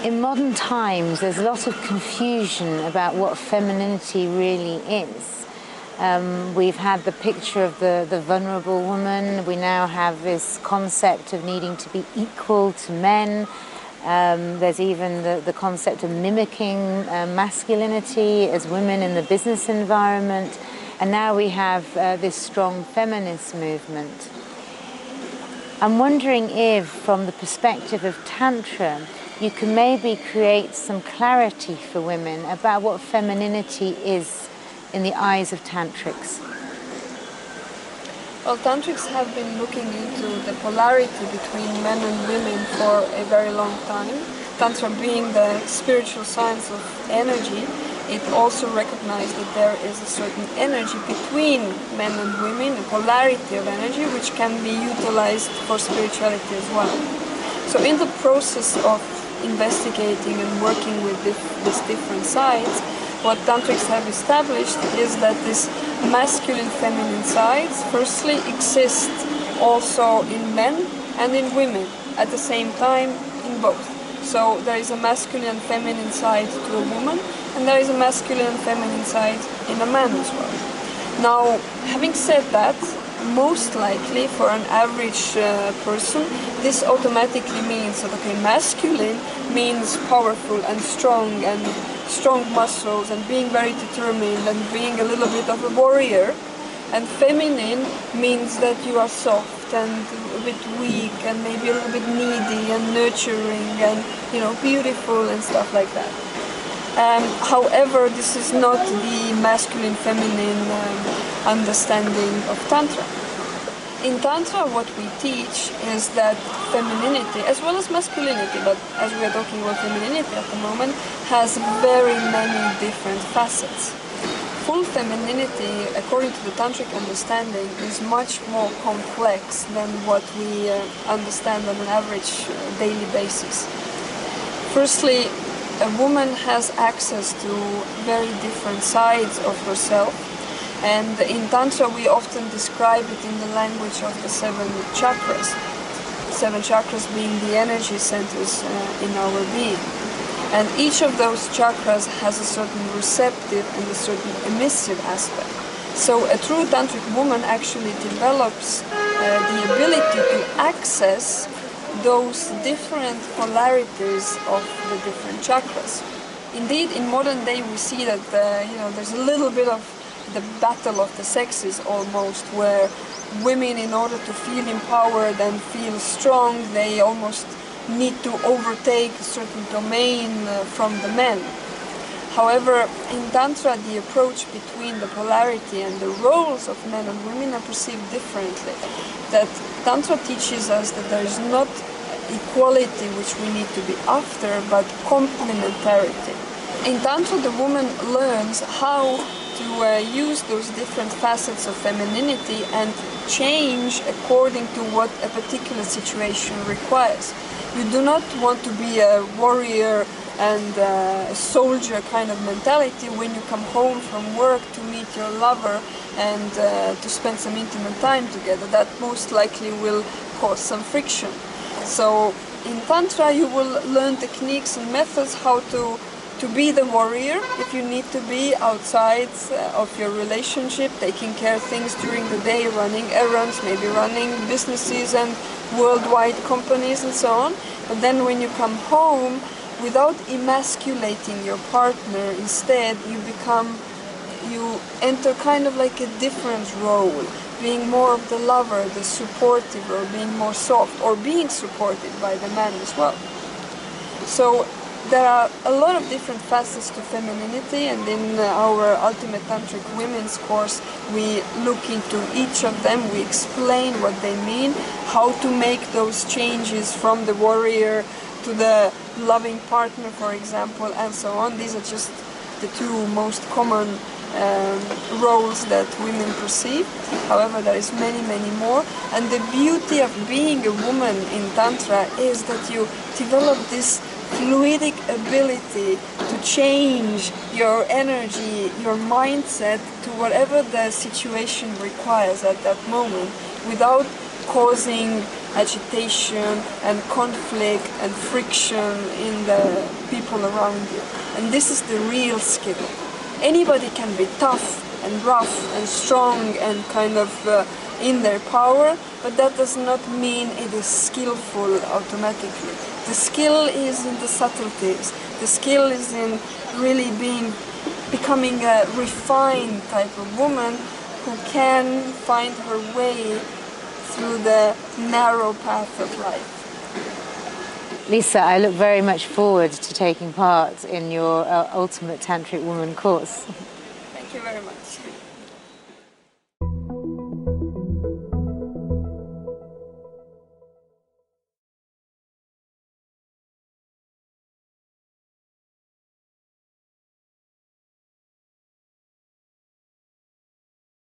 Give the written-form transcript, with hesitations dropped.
In modern times, there's a lot of confusion about what femininity really is. We've had the picture of the vulnerable woman. We now have this concept of needing to be equal to men. There's even the concept of mimicking masculinity as women in the business environment. And now we have this strong feminist movement. I'm wondering if, from the perspective of Tantra, you can maybe create some clarity for women about what femininity is in the eyes of Tantrics. Well, Tantrics have been looking into the polarity between men and women for a very long time. Tantra being the spiritual science of energy, it also recognized that there is a certain energy between men and women, a polarity of energy, which can be utilized for spirituality as well. So in the process of investigating and working with these different sides, what Tantrics have established is that this masculine-feminine sides firstly exist also in men and in women at the same time in both. So there is a masculine and feminine side to a woman, and there is a masculine and feminine side in a man as well. Now, having said that, most likely for an average person, this automatically means that, okay, masculine means powerful and strong muscles and being very determined and being a little bit of a warrior, and feminine means that you are soft and a bit weak and maybe a little bit needy and nurturing and, you know, beautiful and stuff like that. However, this is not the masculine-feminine understanding of Tantra. In Tantra, what we teach is that femininity, as well as masculinity, but as we are talking about femininity at the moment, has very many different facets. Full femininity, according to the Tantric understanding, is much more complex than what we understand on an average daily basis. Firstly, a woman has access to very different sides of herself, and in Tantra we often describe it in the language of the 7 chakras. 7 chakras being the energy centers in our being. And each of those chakras has a certain receptive and a certain emissive aspect. So a true Tantric woman actually develops the ability to access those different polarities of the different chakras. Indeed, in modern day we see that there's a little bit of the battle of the sexes almost, where women, in order to feel empowered and feel strong, they almost need to overtake a certain domain from the men. However, in Tantra, the approach between the polarity and the roles of men and women are perceived differently. That Tantra teaches us that there is not equality which we need to be after, but complementarity. In Tantra, the woman learns how to use those different facets of femininity and change according to what a particular situation requires. You do not want to be a warrior and a soldier kind of mentality when you come home from work to meet your lover and to spend some intimate time together. That most likely will cause some friction. So in Tantra you will learn techniques and methods how to be the warrior if you need to be outside of your relationship, taking care of things during the day, running errands, maybe running businesses and worldwide companies and so on. But then when you come home, without emasculating your partner, instead you enter kind of like a different role, being more of the lover, the supportive, or being more soft, or being supported by the man as well. So there are a lot of different facets to femininity, and in our Ultimate Tantric Women's course we look into each of them, we explain what they mean, how to make those changes from the warrior to the loving partner, for example, and so on. These are just the 2 most common roles that women perceive. However, there is many more, and the beauty of being a woman in Tantra is that you develop this fluidic ability to change your energy, your mindset to whatever the situation requires at that moment, without causing agitation and conflict and friction in the people around you. And this is the real skill. Anybody can be tough and rough and strong and kind of in their power, but that does not mean it is skillful automatically. The skill is in the subtleties. The skill is in really becoming a refined type of woman who can find her way through the narrow path of life. Lisa, I look very much forward to taking part in your Ultimate Tantric Woman course. Thank you very much.